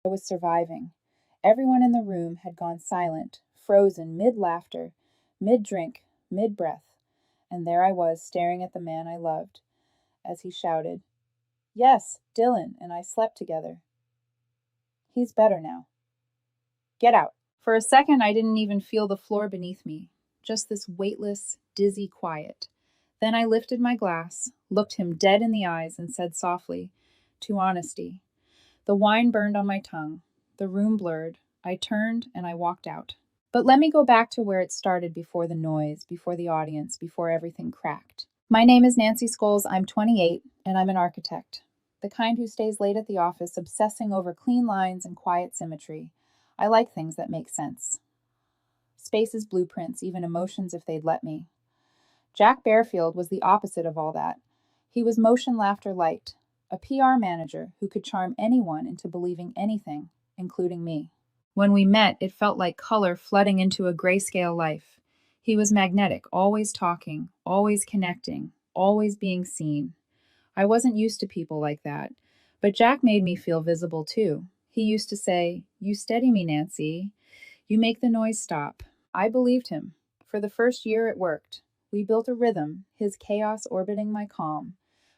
I was surviving. Everyone in the room had gone silent, frozen mid-laughter, mid-drink, mid-breath, and there I was staring at the man I loved as he shouted, "Yes, Dylan and I slept together. He's better now. Get out." For a second, I didn't even feel the floor beneath me, just this weightless, dizzy quiet. Then I lifted my glass, looked him dead in the eyes, and said softly, "To honesty." The wine burned on my tongue. The room blurred. I turned and I walked out. But let me go back to where it started before the noise, before the audience, before everything cracked. My name is Nancy Scholes. I'm 28, and I'm an architect. The kind who stays late at the office obsessing over clean lines and quiet symmetry. I like things that make sense. Spaces, blueprints, even emotions if they'd let me. Jack Bearfield was the opposite of all that. He was motion laughter light, a PR manager who could charm anyone into believing anything, including me. When we met, it felt like color flooding into a grayscale life. He was magnetic, always talking, always connecting, always being seen. I wasn't used to people like that, but Jack made me feel visible too. He used to say, "You steady me, Nancy. You make the noise stop." I believed him. For the first year, it worked. We built a rhythm, his chaos orbiting my calm.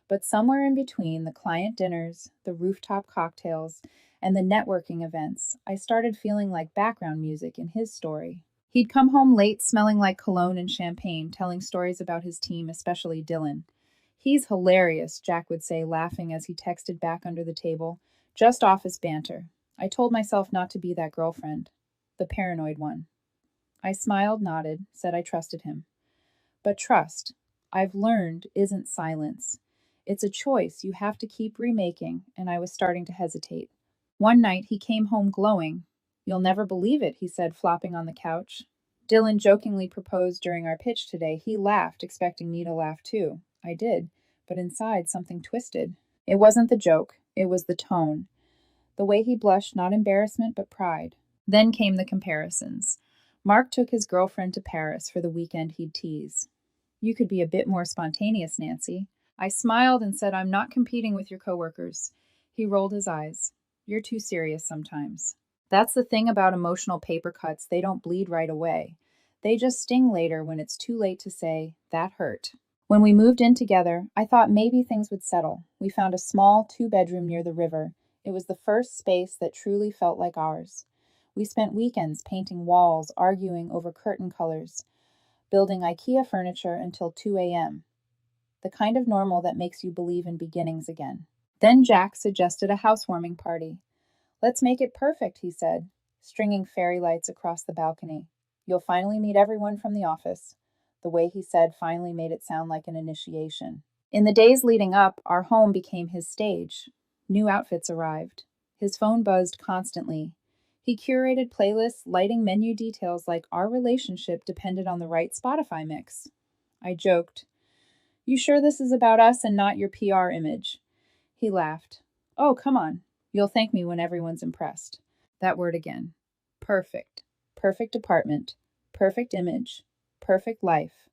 But somewhere in between the client dinners, the rooftop cocktails, and the networking events, I started feeling like background music in his story. He'd come home late, smelling like cologne and champagne, telling stories about his team, especially Dylan. "He's hilarious," Jack would say, laughing as he texted back under the table. "Just office banter." I told myself not to be that girlfriend, the paranoid one. I smiled, nodded, said I trusted him. But trust, I've learned, isn't silence. It's a choice you have to keep remaking, and I was starting to hesitate. One night he came home glowing. "You'll never believe it," he said, flopping on the couch. Dylan jokingly proposed during our pitch today. He laughed, expecting me to laugh too. I did, but inside something twisted. It wasn't the joke, it was the tone. The way he blushed, not embarrassment, but pride. Then came the comparisons. Mark took his girlfriend to Paris for the weekend he'd tease. "You could be a bit more spontaneous, Nancy." I smiled and said, "I'm not competing with your coworkers." He rolled his eyes. "You're too serious sometimes." That's the thing about emotional paper cuts, they don't bleed right away. They just sting later when it's too late to say, "That hurt." When we moved in together, I thought maybe things would settle. We found a small two-bedroom near the river. It was the first space that truly felt like ours. We spent weekends painting walls, arguing over curtain colors, building IKEA furniture until 2 a.m. The kind of normal that makes you believe in beginnings again. Then Jack suggested a housewarming party. "Let's make it perfect," he said, stringing fairy lights across the balcony. "You'll finally meet everyone from the office." The way he said finally made it sound like an initiation. In the days leading up, our home became his stage. New outfits arrived. His phone buzzed constantly. He curated playlists, lighting menu details like our relationship depended on the right Spotify mix. I joked, "You sure this is about us and not your PR image?" He laughed. "Oh, come on. You'll thank me when everyone's impressed." That word again. Perfect. Perfect apartment. Perfect image. Perfect life.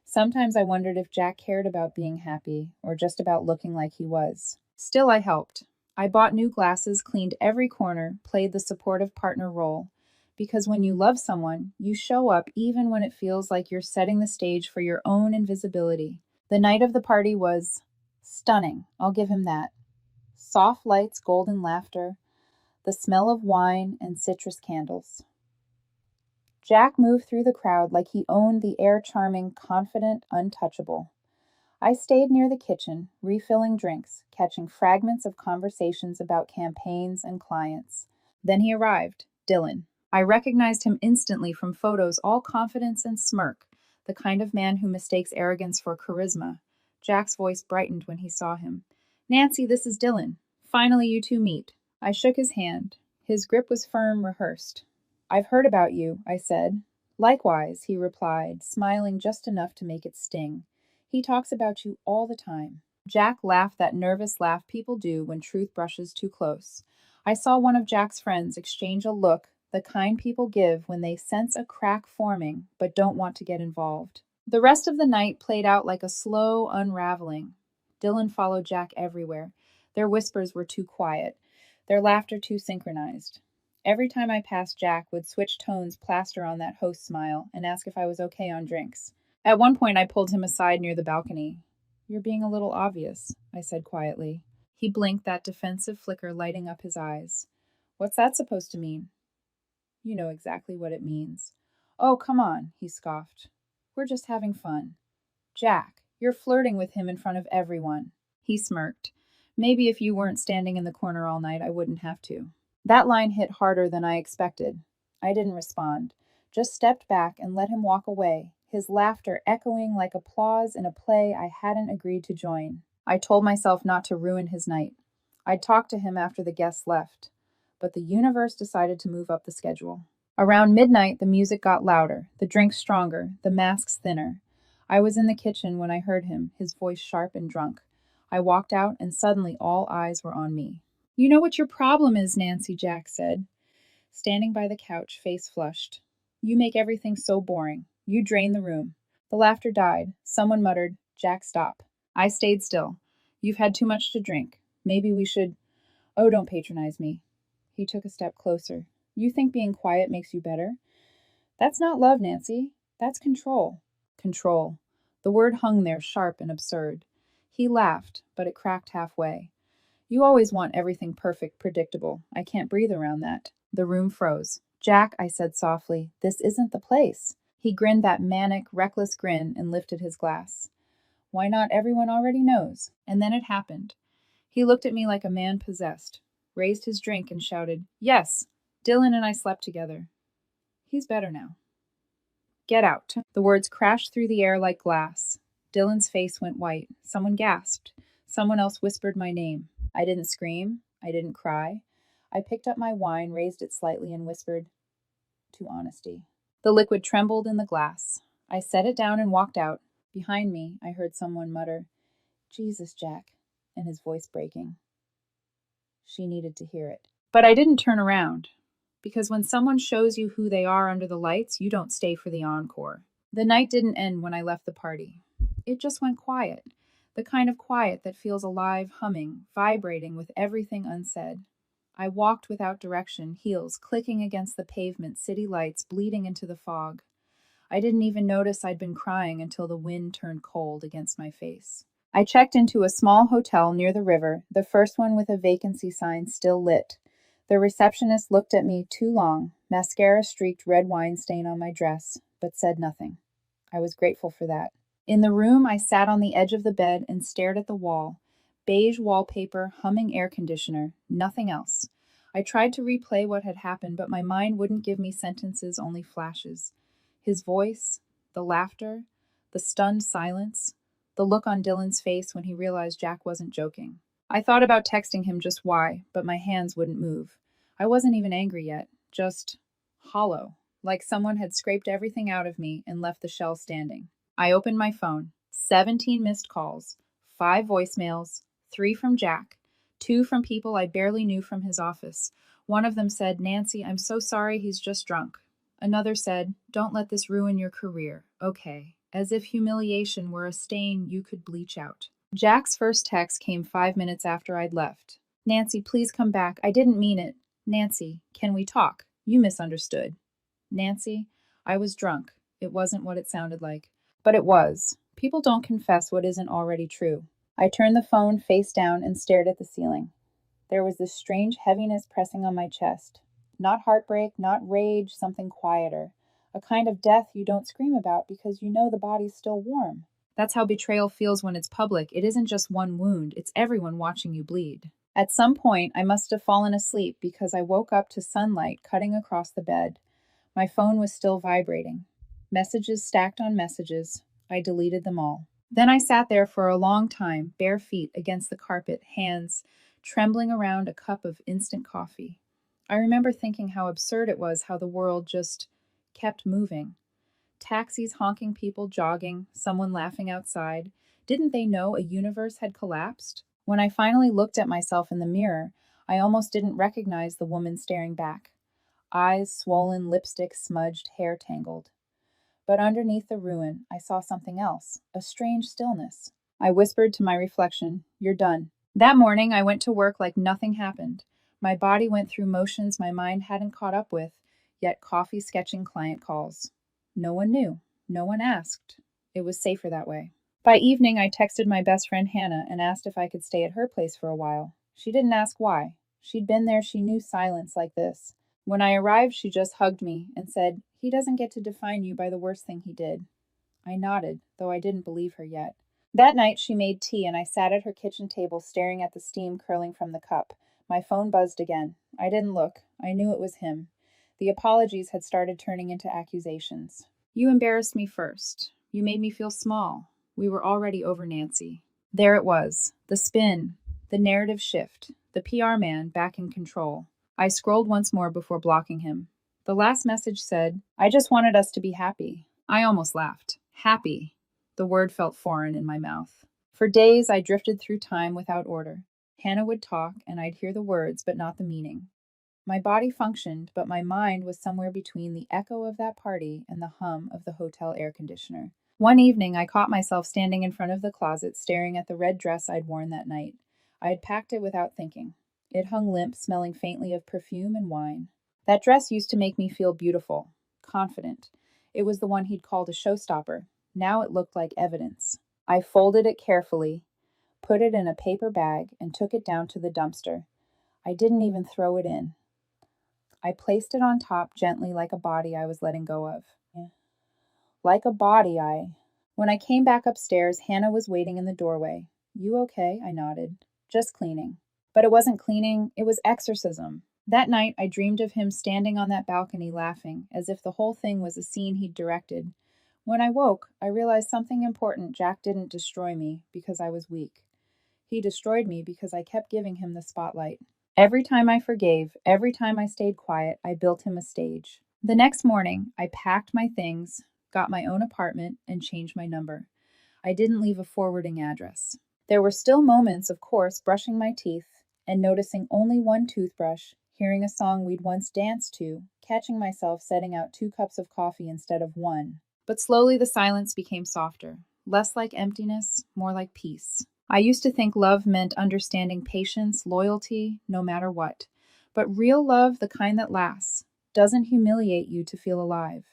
Sometimes I wondered if Jack cared about being happy or just about looking like he was. Still, I helped. I bought new glasses, cleaned every corner, played the supportive partner role. Because when you love someone, you show up even when it feels like you're setting the stage for your own invisibility. The night of the party was stunning, I'll give him that. Soft lights, golden laughter, the smell of wine and citrus candles. Jack moved through the crowd like he owned the air charming, confident, untouchable. I stayed near the kitchen, refilling drinks, catching fragments of conversations about campaigns and clients. Then he arrived, Dylan. I recognized him instantly from photos, all confidence and smirk, the kind of man who mistakes arrogance for charisma. Jack's voice brightened when he saw him. "Nancy, this is Dylan. Finally, you two meet." I shook his hand. His grip was firm, rehearsed. "I've heard about you," I said. "Likewise," he replied, smiling just enough to make it sting. "He talks about you all the time." Jack laughed that nervous laugh people do when truth brushes too close. I saw one of Jack's friends exchange a look, the kind people give when they sense a crack forming but don't want to get involved. The rest of the night played out like a slow unraveling. Dylan followed Jack everywhere. Their whispers were too quiet. their laughter too synchronized. Every time I passed Jack would switch tones plaster on that host smile and ask if I was okay on drinks. At one point I pulled him aside near the balcony. "You're being a little obvious," I said quietly. He blinked, that defensive flicker lighting up his eyes. "What's that supposed to mean?" "You know exactly what it means." "Oh, come on," he scoffed. "We're just having fun." "Jack, you're flirting with him in front of everyone." He smirked. "Maybe if you weren't standing in the corner all night, I wouldn't have to." That line hit harder than I expected. I didn't respond, just stepped back and let him walk away, his laughter echoing like applause in a play I hadn't agreed to join. I told myself not to ruin his night. I'd talk to him after the guests left, but the universe decided to move up the schedule. Around midnight, the music got louder, the drinks stronger, the masks thinner. I was in the kitchen when I heard him, his voice sharp and drunk. I walked out, and suddenly all eyes were on me. "You know what your problem is, Nancy," Jack said, standing by the couch, face flushed. "You make everything so boring. You drain the room." The laughter died. Someone muttered, "Jack, stop." I stayed still. "You've had too much to drink. Maybe we should—" "Oh, don't patronize me." He took a step closer. "You think being quiet makes you better? That's not love, Nancy. That's control." Control. The word hung there, sharp and absurd. He laughed, but it cracked halfway. "You always want everything perfect, predictable. I can't breathe around that." The room froze. "Jack," I said softly, "this isn't the place." He grinned that manic, reckless grin and lifted his glass. "Why not? Everyone already knows." And then it happened. He looked at me like a man possessed, raised his drink and shouted, "Yes, Dylan and I slept together. He's better now." "Get out." The words crashed through the air like glass. Dylan's face went white. Someone gasped. Someone else whispered my name. I didn't scream. I didn't cry. I picked up my wine, raised it slightly, and whispered, "To honesty." The liquid trembled in the glass. I set it down and walked out. Behind me, I heard someone mutter, "Jesus, Jack," and his voice breaking. She needed to hear it. But I didn't turn around, because when someone shows you who they are under the lights, you don't stay for the encore. The night didn't end when I left the party. It just went quiet, the kind of quiet that feels alive, humming, vibrating with everything unsaid. I walked without direction, heels clicking against the pavement, city lights bleeding into the fog. I didn't even notice I'd been crying until the wind turned cold against my face. I checked into a small hotel near the river, the first one with a vacancy sign still lit. The receptionist looked at me too long, mascara-streaked red wine stain on my dress, but said nothing. I was grateful for that. In the room, I sat on the edge of the bed and stared at the wall. Beige wallpaper, humming air conditioner, nothing else. I tried to replay what had happened, but my mind wouldn't give me sentences, only flashes. His voice, the laughter, the stunned silence, the look on Dylan's face when he realized Jack wasn't joking. I thought about texting him just why, but my hands wouldn't move. I wasn't even angry yet, just hollow, like someone had scraped everything out of me and left the shell standing. I opened my phone. 17 missed calls, 5 voicemails, 3 from Jack, 2 from people I barely knew from his office. One of them said, "Nancy, I'm so sorry, he's just drunk." Another said, "Don't let this ruin your career." Okay, as if humiliation were a stain you could bleach out. Jack's first text came 5 minutes after I'd left. "Nancy, please come back. I didn't mean it. Nancy, can we talk? You misunderstood." Nancy, I was drunk. It wasn't what it sounded like. But it was. People don't confess what isn't already true. I turned the phone face down and stared at the ceiling. There was this strange heaviness pressing on my chest. Not heartbreak, not rage, something quieter. A kind of death you don't scream about because you know the body's still warm. That's how betrayal feels when it's public. It isn't just one wound, it's everyone watching you bleed. At some point, I must have fallen asleep because I woke up to sunlight cutting across the bed. My phone was still vibrating. Messages stacked on messages. I deleted them all. Then I sat there for a long time, bare feet against the carpet, hands trembling around a cup of instant coffee. I remember thinking how absurd it was how the world just kept moving. Taxis honking, people jogging, someone laughing outside. Didn't they know a universe had collapsed? When I finally looked at myself in the mirror, I almost didn't recognize the woman staring back. Eyes swollen, lipstick smudged, hair tangled. But underneath the ruin, I saw something else, a strange stillness. I whispered to my reflection, "You're done." That morning, I went to work like nothing happened. My body went through motions my mind hadn't caught up with, yet coffee sketching client calls. No one knew. No one asked. It was safer that way. By evening, I texted my best friend Hannah and asked if I could stay at her place for a while. She didn't ask why. She'd been there, she knew silence like this. When I arrived, she just hugged me and said, "He doesn't get to define you by the worst thing he did." I nodded, though I didn't believe her yet. That night, she made tea, and I sat at her kitchen table staring at the steam curling from the cup. My phone buzzed again. I didn't look. I knew it was him. The apologies had started turning into accusations. "You embarrassed me first. You made me feel small." We were already over Nancy. There it was, the spin, the narrative shift, the PR man back in control. I scrolled once more before blocking him. The last message said, "I just wanted us to be happy." I almost laughed. Happy. The word felt foreign in my mouth. For days, I drifted through time without order. Hannah would talk, and I'd hear the words, but not the meaning. My body functioned, but my mind was somewhere between the echo of that party and the hum of the hotel air conditioner. One evening, I caught myself standing in front of the closet, staring at the red dress I'd worn that night. I had packed it without thinking. It hung limp, smelling faintly of perfume and wine. That dress used to make me feel beautiful, confident. It was the one he'd called a showstopper. Now it looked like evidence. I folded it carefully, put it in a paper bag, and took it down to the dumpster. I didn't even throw it in. I placed it on top gently like a body I was letting go of. Like a body, When I came back upstairs, Hannah was waiting in the doorway. "You okay?" I nodded. "Just cleaning." But it wasn't cleaning, it was exorcism. That night, I dreamed of him standing on that balcony laughing, as if the whole thing was a scene he'd directed. When I woke, I realized something important. Jack didn't destroy me because I was weak. He destroyed me because I kept giving him the spotlight. Every time I forgave, every time I stayed quiet, I built him a stage. The next morning, I packed my things, got my own apartment, and changed my number. I didn't leave a forwarding address. There were still moments, of course, brushing my teeth and noticing only one toothbrush, hearing a song we'd once danced to, catching myself setting out 2 cups of coffee instead of 1. But slowly the silence became softer, less like emptiness, more like peace. I used to think love meant understanding patience, loyalty, no matter what. But real love, the kind that lasts, doesn't humiliate you to feel alive.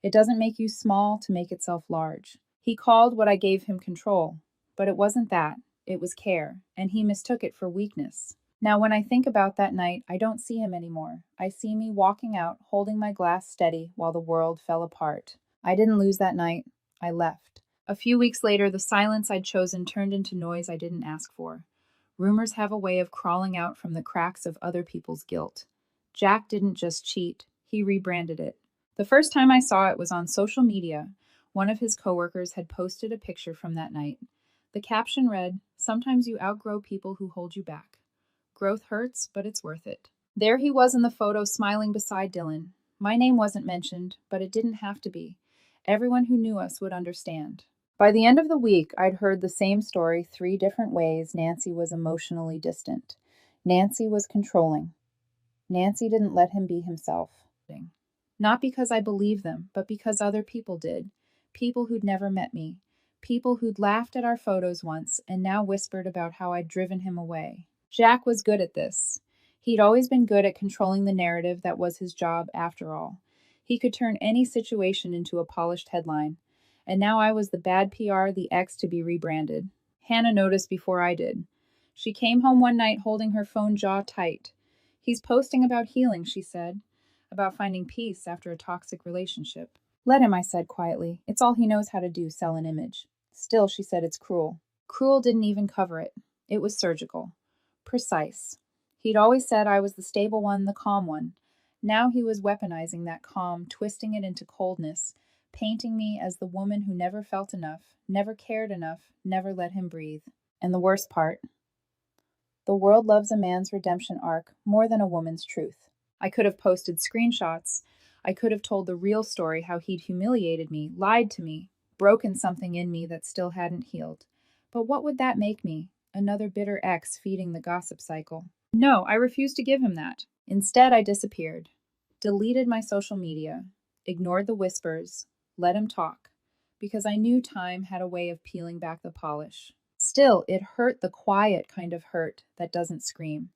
It doesn't make you small to make itself large. He called what I gave him control, but it wasn't that. It was care, and he mistook it for weakness. Now, when I think about that night, I don't see him anymore. I see me walking out, holding my glass steady while the world fell apart. I didn't lose that night. I left. A few weeks later, the silence I'd chosen turned into noise I didn't ask for. Rumors have a way of crawling out from the cracks of other people's guilt. Jack didn't just cheat, he rebranded it. The first time I saw it was on social media. One of his coworkers had posted a picture from that night. The caption read, "Sometimes you outgrow people who hold you back. Growth hurts, but it's worth it." There he was in the photo smiling beside Dylan. My name wasn't mentioned, but it didn't have to be. Everyone who knew us would understand. By the end of the week, I'd heard the same story 3 different ways. Nancy was emotionally distant. Nancy was controlling. Nancy didn't let him be himself. Not because I believed them, but because other people did. People who'd never met me. People who'd laughed at our photos once and now whispered about how I'd driven him away. Jack was good at this. He'd always been good at controlling the narrative that was his job after all. He could turn any situation into a polished headline. And now I was the bad PR, the ex to be rebranded. Hannah noticed before I did. She came home one night holding her phone jaw tight. "He's posting about healing," she said, "about finding peace after a toxic relationship." "Let him," I said quietly. "It's all he knows how to do, sell an image." Still, she said, "It's cruel." Cruel didn't even cover it. It was surgical. Precise. He'd always said I was the stable one, the calm one. Now he was weaponizing that calm, twisting it into coldness, painting me as the woman who never felt enough, never cared enough, never let him breathe. And the worst part, the world loves a man's redemption arc more than a woman's truth. I could have posted screenshots. I could have told the real story, how he'd humiliated me, lied to me, broken something in me that still hadn't healed. But what would that make me? Another bitter ex feeding the gossip cycle. No, I refused to give him that. Instead, I disappeared, deleted my social media, ignored the whispers, let him talk, because I knew time had a way of peeling back the polish. Still, it hurt, the quiet kind of hurt that doesn't scream.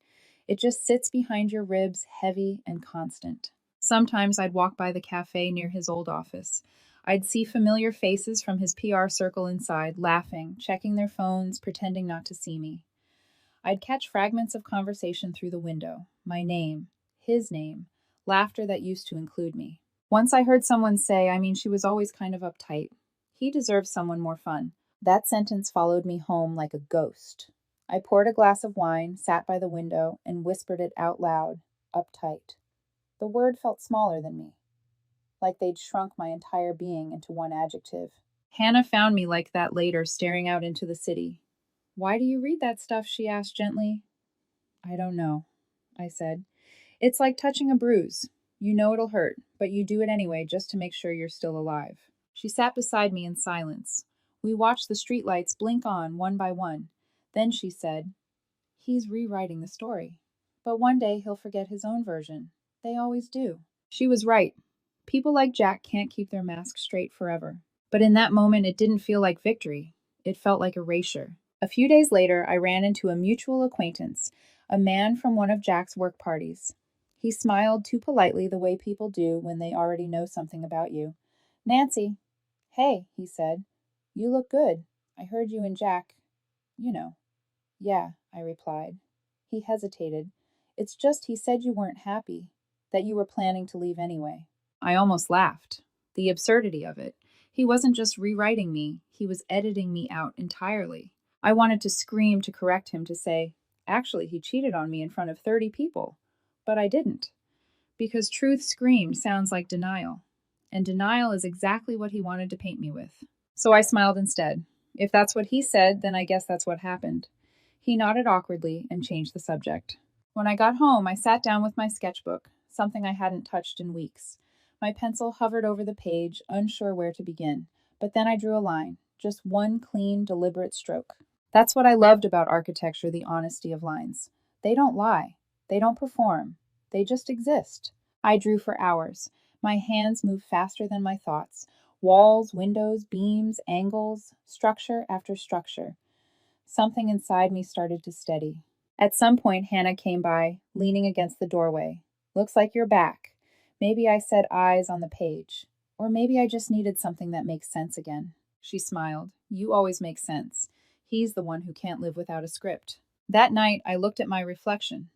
It just sits behind your ribs, heavy and constant. Sometimes I'd walk by the cafe near his old office. I'd see familiar faces from his PR circle inside, laughing, checking their phones, pretending not to see me. I'd catch fragments of conversation through the window. My name, his name, laughter that used to include me. Once I heard someone say, she was always kind of uptight. He deserves someone more fun. That sentence followed me home like a ghost. I poured a glass of wine, sat by the window, and whispered it out loud, uptight. The word felt smaller than me, like they'd shrunk my entire being into one adjective. Hannah found me like that later, staring out into the city. "Why do you read that stuff?" she asked gently. "I don't know," I said. "It's like touching a bruise. You know it'll hurt, but you do it anyway just to make sure you're still alive." She sat beside me in silence. We watched the streetlights blink on one by one. Then she said, "He's rewriting the story. But one day he'll forget his own version. They always do." She was right. People like Jack can't keep their mask straight forever. But in that moment, it didn't feel like victory. It felt like erasure. A few days later, I ran into a mutual acquaintance, a man from one of Jack's work parties. He smiled too politely, the way people do when they already know something about you. "Nancy." "Hey," he said. "You look good. I heard you and Jack, you know." "Yeah," I replied. He hesitated. "It's just he said you weren't happy, that you were planning to leave anyway." I almost laughed. The absurdity of it. He wasn't just rewriting me, he was editing me out entirely. I wanted to scream to correct him, to say, "Actually, he cheated on me in front of 30 people." But I didn't, because truth screamed sounds like denial. And denial is exactly what he wanted to paint me with. So I smiled instead. If that's what he said, then I guess that's what happened. He nodded awkwardly and changed the subject. When I got home, I sat down with my sketchbook, something I hadn't touched in weeks. My pencil hovered over the page, unsure where to begin. But then I drew a line, just one clean, deliberate stroke. That's what I loved about architecture, the honesty of lines. They don't lie. They don't perform. They just exist. I drew for hours. My hands moved faster than my thoughts. Walls, windows, beams, angles, structure after structure. Something inside me started to steady. At some point, Hannah came by, leaning against the doorway. "Looks like you're back." Maybe I said eyes on the page. Or maybe I just needed something that makes sense again. She smiled. "You always make sense. He's the one who can't live without a script." That night, I looked at my reflection.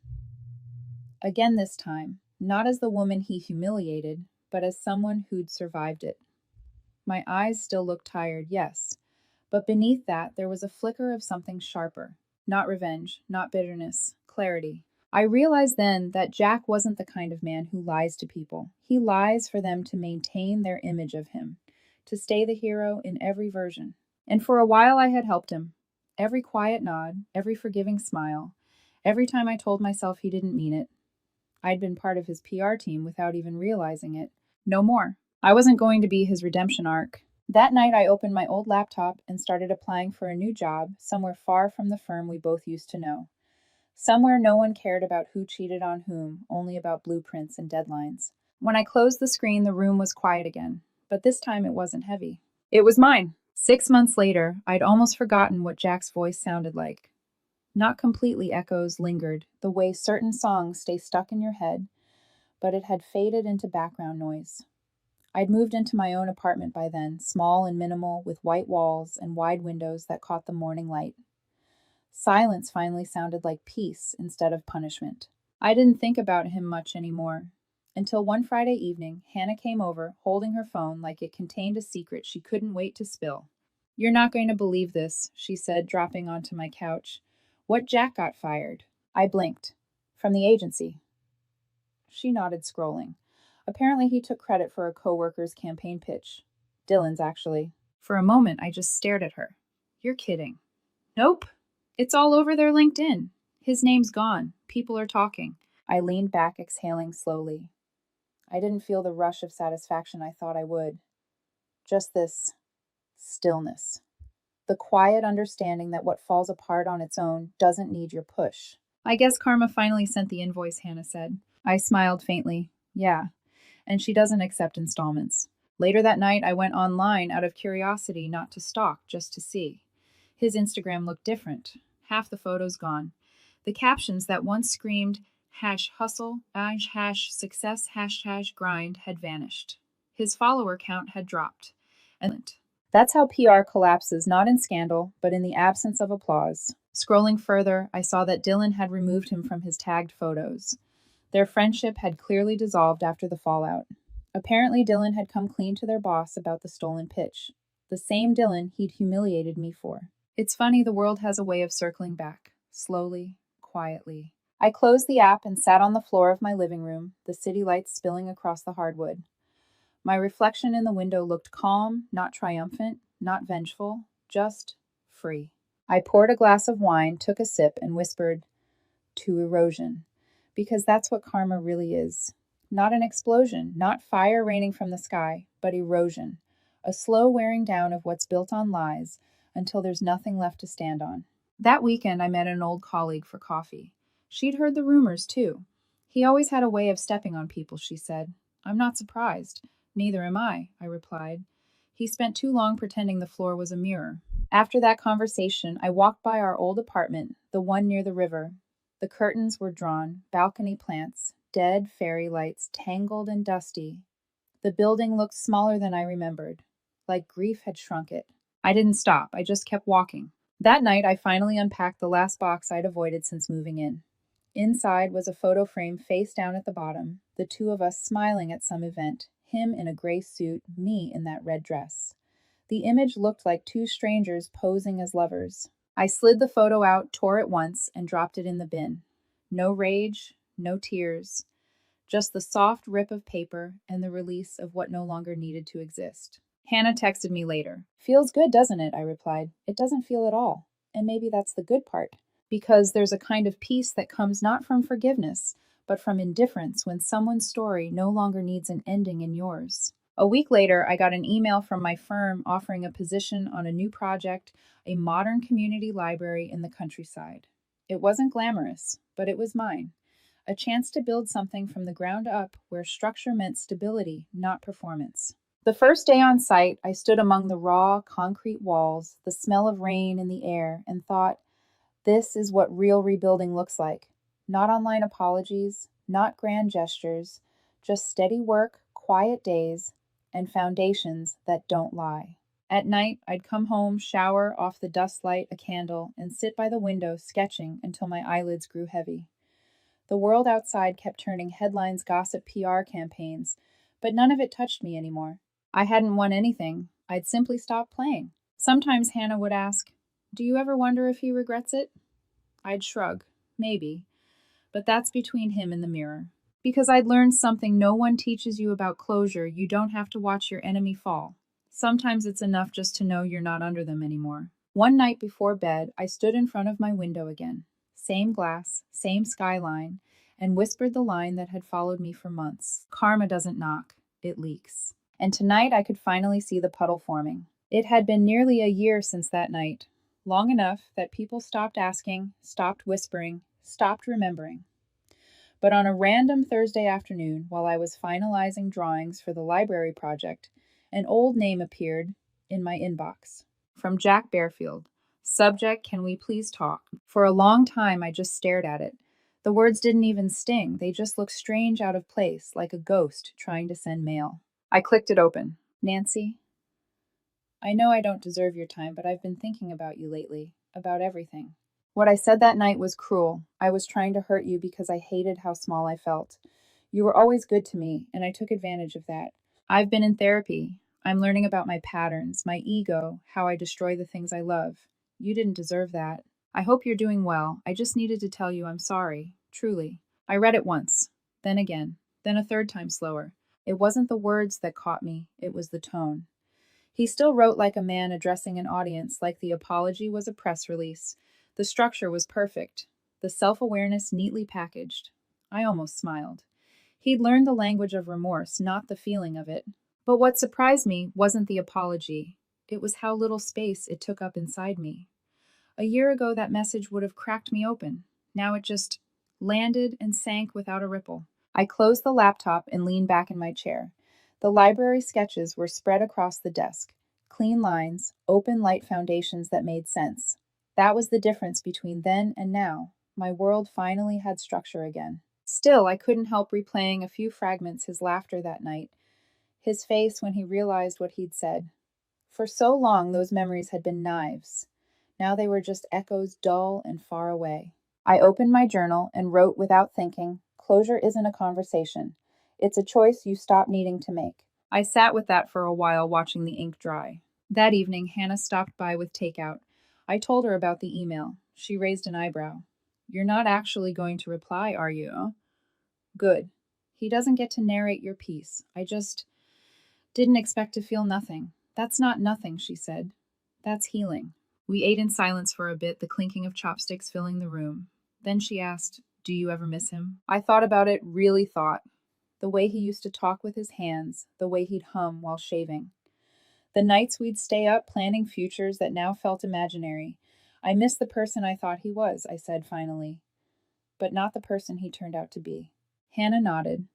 Again this time, not as the woman he humiliated, but as someone who'd survived it. My eyes still looked tired, yes, but beneath that there was a flicker of something sharper. Not revenge, not bitterness, clarity. I realized then that Jack wasn't the kind of man who lies to people. He lies for them to maintain their image of him, to stay the hero in every version. And for a while I had helped him. Every quiet nod, every forgiving smile, every time I told myself he didn't mean it. I'd been part of his PR team without even realizing it. No more. I wasn't going to be his redemption arc. That night, I opened my old laptop and started applying for a new job somewhere far from the firm we both used to know. Somewhere no one cared about who cheated on whom, only about blueprints and deadlines. When I closed the screen, the room was quiet again, but this time it wasn't heavy. It was mine. 6 months later, I'd almost forgotten what Jack's voice sounded like. Not completely echoes lingered, the way certain songs stay stuck in your head, but it had faded into background noise. I'd moved into my own apartment by then, small and minimal, with white walls and wide windows that caught the morning light. Silence finally sounded like peace instead of punishment. I didn't think about him much anymore. Until one Friday evening, Hannah came over, holding her phone like it contained a secret she couldn't wait to spill. "You're not going to believe this," she said, dropping onto my couch. "What Jack got fired." I blinked. "From the agency." She nodded, scrolling. Apparently he took credit for a coworker's campaign pitch. Dylan's, actually. For a moment, I just stared at her. "You're kidding." "Nope. It's all over their LinkedIn. His name's gone. People are talking." I leaned back, exhaling slowly. I didn't feel the rush of satisfaction I thought I would. Just this stillness. The quiet understanding that what falls apart on its own doesn't need your push. "I guess Karma finally sent the invoice," Hannah said. I smiled faintly. "Yeah. And she doesn't accept installments." Later that night, I went online out of curiosity, not to stalk, just to see. His Instagram looked different. Half the photos gone. The captions that once screamed #hustle, #success, #grind had vanished. His follower count had dropped. And that's how PR collapses, not in scandal, but in the absence of applause. Scrolling further, I saw that Dylan had removed him from his tagged photos. Their friendship had clearly dissolved after the fallout. Apparently, Dylan had come clean to their boss about the stolen pitch. The same Dylan he'd humiliated me for. It's funny, the world has a way of circling back, slowly, quietly. I closed the app and sat on the floor of my living room, the city lights spilling across the hardwood. My reflection in the window looked calm, not triumphant, not vengeful, just free. I poured a glass of wine, took a sip, and whispered, "To erosion," because that's what karma really is. Not an explosion, not fire raining from the sky, but erosion, a slow wearing down of what's built on lies until there's nothing left to stand on. That weekend, I met an old colleague for coffee. She'd heard the rumors, too. He always had a way of stepping on people, she said. I'm not surprised. Neither am I replied. He spent too long pretending the floor was a mirror. After that conversation, I walked by our old apartment, the one near the river. The curtains were drawn, balcony plants, dead fairy lights, tangled and dusty. The building looked smaller than I remembered, like grief had shrunk it. I didn't stop, I just kept walking. That night, I finally unpacked the last box I'd avoided since moving in. Inside was a photo frame face down at the bottom, the two of us smiling at some event, him in a gray suit, me in that red dress. The image looked like two strangers posing as lovers. I slid the photo out, tore it once, and dropped it in the bin. No rage, no tears, just the soft rip of paper and the release of what no longer needed to exist. Hannah texted me later. "Feels good, doesn't it?" I replied. "It doesn't feel at all. And maybe that's the good part. Because there's a kind of peace that comes not from forgiveness, but from indifference when someone's story no longer needs an ending in yours." A week later, I got an email from my firm offering a position on a new project, a modern community library in the countryside. It wasn't glamorous, but it was mine. A chance to build something from the ground up where structure meant stability, not performance. The first day on site, I stood among the raw, concrete walls, the smell of rain in the air, and thought, this is what real rebuilding looks like. Not online apologies, not grand gestures, just steady work, quiet days, and foundations that don't lie. At night, I'd come home, shower, off the dust light a candle, and sit by the window sketching until my eyelids grew heavy. The world outside kept turning headlines, gossip, PR campaigns, but none of it touched me anymore. I hadn't won anything. I'd simply stopped playing. Sometimes Hannah would ask, "Do you ever wonder if he regrets it?" I'd shrug. Maybe. But that's between him and the mirror. Because I'd learned something no one teaches you about closure. You don't have to watch your enemy fall. Sometimes it's enough just to know you're not under them anymore. One night before bed, I stood in front of my window again. Same glass, same skyline, and whispered the line that had followed me for months. Karma doesn't knock, it leaks. And tonight I could finally see the puddle forming. It had been nearly a year since that night, long enough that people stopped asking, stopped whispering, stopped remembering. But on a random Thursday afternoon, while I was finalizing drawings for the library project, an old name appeared in my inbox. From Jack Bearfield. Subject, can we please talk? For a long time, I just stared at it. The words didn't even sting. They just looked strange out of place, like a ghost trying to send mail. I clicked it open. "Nancy, I know I don't deserve your time, but I've been thinking about you lately, about everything. What I said that night was cruel. I was trying to hurt you because I hated how small I felt. You were always good to me, and I took advantage of that. I've been in therapy. I'm learning about my patterns, my ego, how I destroy the things I love. You didn't deserve that. I hope you're doing well. I just needed to tell you I'm sorry, truly." I read it once, then again, then a third time slower. It wasn't the words that caught me, it was the tone. He still wrote like a man addressing an audience, like the apology was a press release. The structure was perfect, the self-awareness neatly packaged. I almost smiled. He'd learned the language of remorse, not the feeling of it. But what surprised me wasn't the apology. It was how little space it took up inside me. A year ago, that message would have cracked me open. Now it just landed and sank without a ripple. I closed the laptop and leaned back in my chair. The library sketches were spread across the desk. Clean lines, open light foundations that made sense. That was the difference between then and now. My world finally had structure again. Still, I couldn't help replaying a few fragments his laughter that night, his face when he realized what he'd said. For so long, those memories had been knives. Now they were just echoes dull and far away. I opened my journal and wrote without thinking, "Closure isn't a conversation. It's a choice you stop needing to make." I sat with that for a while, watching the ink dry. That evening, Hannah stopped by with takeout. I told her about the email. She raised an eyebrow. "You're not actually going to reply, are you?" "Good. He doesn't get to narrate your piece. I just didn't expect to feel nothing." "That's not nothing," she said. "That's healing." We ate in silence for a bit, the clinking of chopsticks filling the room. Then she asked, "Do you ever miss him?" I thought about it, really thought. The way he used to talk with his hands, the way he'd hum while shaving. The nights we'd stay up planning futures that now felt imaginary. "I miss the person I thought he was," I said finally. "But not the person he turned out to be." Hannah nodded.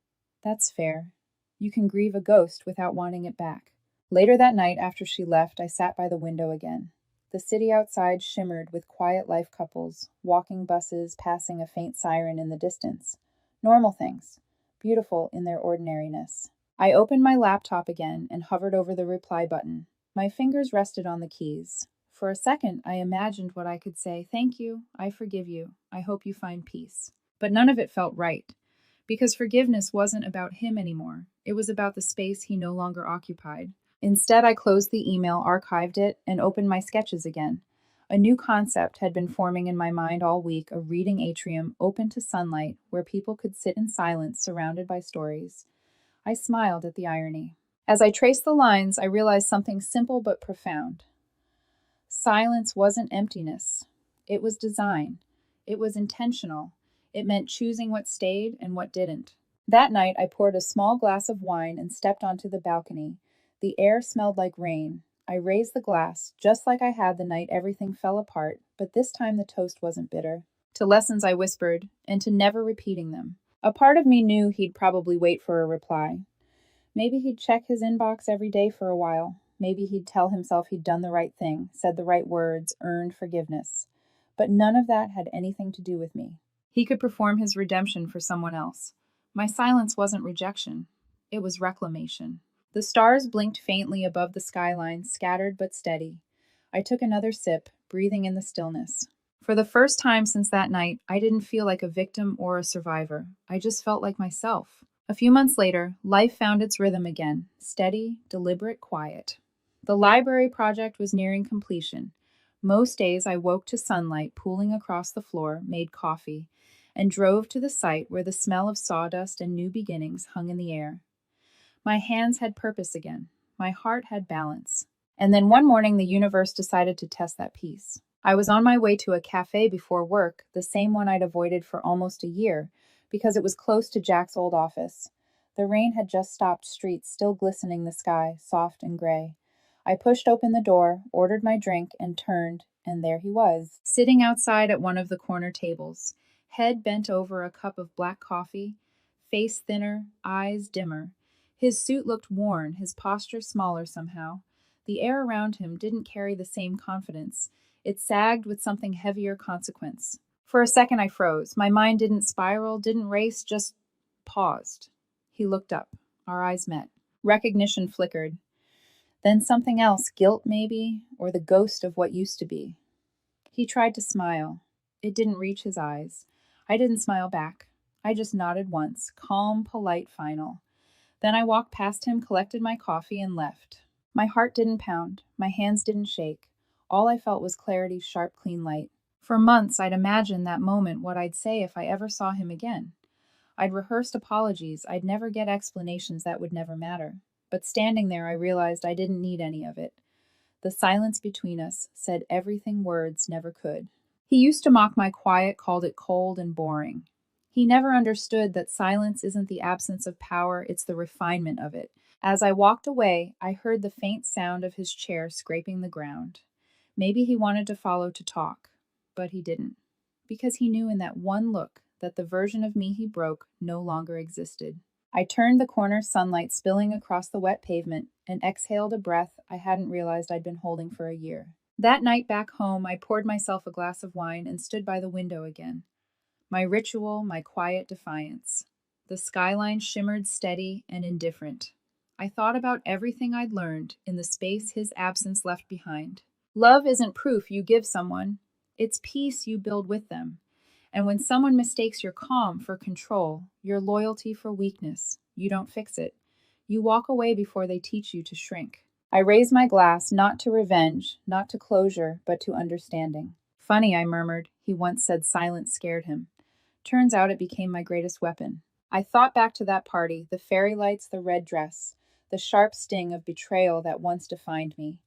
"That's fair. You can grieve a ghost without wanting it back." Later that night, after she left, I sat by the window again. The city outside shimmered with quiet life couples, walking buses, passing a faint siren in the distance. Normal things, beautiful in their ordinariness. I opened my laptop again and hovered over the reply button. My fingers rested on the keys. For a second, I imagined what I could say. "Thank you. I forgive you. I hope you find peace." But none of it felt right, because forgiveness wasn't about him anymore. It was about the space he no longer occupied. Instead, I closed the email, archived it, and opened my sketches again. A new concept had been forming in my mind all week, a reading atrium open to sunlight where people could sit in silence surrounded by stories. I smiled at the irony. As I traced the lines, I realized something simple but profound. Silence wasn't emptiness. It was design. It was intentional. It meant choosing what stayed and what didn't. That night, I poured a small glass of wine and stepped onto the balcony. The air smelled like rain. I raised the glass, just like I had the night everything fell apart, but this time the toast wasn't bitter. To lessons, I whispered, and to never repeating them. A part of me knew he'd probably wait for a reply. Maybe he'd check his inbox every day for a while. Maybe he'd tell himself he'd done the right thing, said the right words, earned forgiveness. But none of that had anything to do with me. He could perform his redemption for someone else. My silence wasn't rejection. It was reclamation. The stars blinked faintly above the skyline, scattered but steady. I took another sip, breathing in the stillness. For the first time since that night, I didn't feel like a victim or a survivor. I just felt like myself. A few months later, life found its rhythm again, steady, deliberate, quiet. The library project was nearing completion. Most days I woke to sunlight pooling across the floor, made coffee, and drove to the site where the smell of sawdust and new beginnings hung in the air. My hands had purpose again. My heart had balance. And then one morning, the universe decided to test that piece. I was on my way to a cafe before work, the same one I'd avoided for almost a year, because it was close to Jack's old office. The rain had just stopped, streets still glistening the sky, soft and gray. I pushed open the door, ordered my drink, and turned, and there he was, sitting outside at one of the corner tables, head bent over a cup of black coffee, face thinner, eyes dimmer. His suit looked worn, his posture smaller somehow. The air around him didn't carry the same confidence. It sagged with something heavier consequence. For a second I froze. My mind didn't spiral, didn't race, just paused. He looked up. Our eyes met. Recognition flickered. Then something else, guilt maybe, or the ghost of what used to be. He tried to smile. It didn't reach his eyes. I didn't smile back. I just nodded once, calm, polite, final. Then I walked past him, collected my coffee, and left. My heart didn't pound. My hands didn't shake. All I felt was clarity's sharp, clean light. For months, I'd imagined that moment, what I'd say if I ever saw him again. I'd rehearsed apologies. I'd never get explanations that would never matter. But standing there, I realized I didn't need any of it. The silence between us said everything words never could. He used to mock my quiet, called it cold and boring. He never understood that silence isn't the absence of power, it's the refinement of it. As I walked away, I heard the faint sound of his chair scraping the ground. Maybe he wanted to follow to talk, but he didn't. Because he knew in that one look that the version of me he broke no longer existed. I turned the corner, sunlight spilling across the wet pavement, and exhaled a breath I hadn't realized I'd been holding for a year. That night back home, I poured myself a glass of wine and stood by the window again. My ritual, my quiet defiance. The skyline shimmered steady and indifferent. I thought about everything I'd learned in the space his absence left behind. Love isn't proof you give someone, it's peace you build with them. And when someone mistakes your calm for control, your loyalty for weakness, you don't fix it. You walk away before they teach you to shrink. I raise my glass not to revenge, not to closure, but to understanding. Funny, I murmured. He once said silence scared him. Turns out it became my greatest weapon. I thought back to that party, the fairy lights, the red dress, the sharp sting of betrayal that once defined me.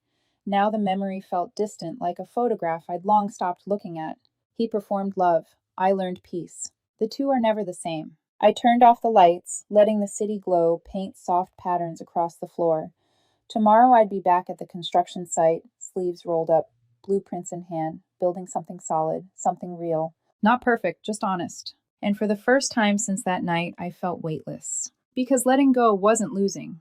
Now the memory felt distant, like a photograph I'd long stopped looking at. He performed love. I learned peace. The two are never the same. I turned off the lights, letting the city glow paint soft patterns across the floor. Tomorrow I'd be back at the construction site, sleeves rolled up, blueprints in hand, building something solid, something real. Not perfect, just honest. And for the first time since that night, I felt weightless. Because letting go wasn't losing.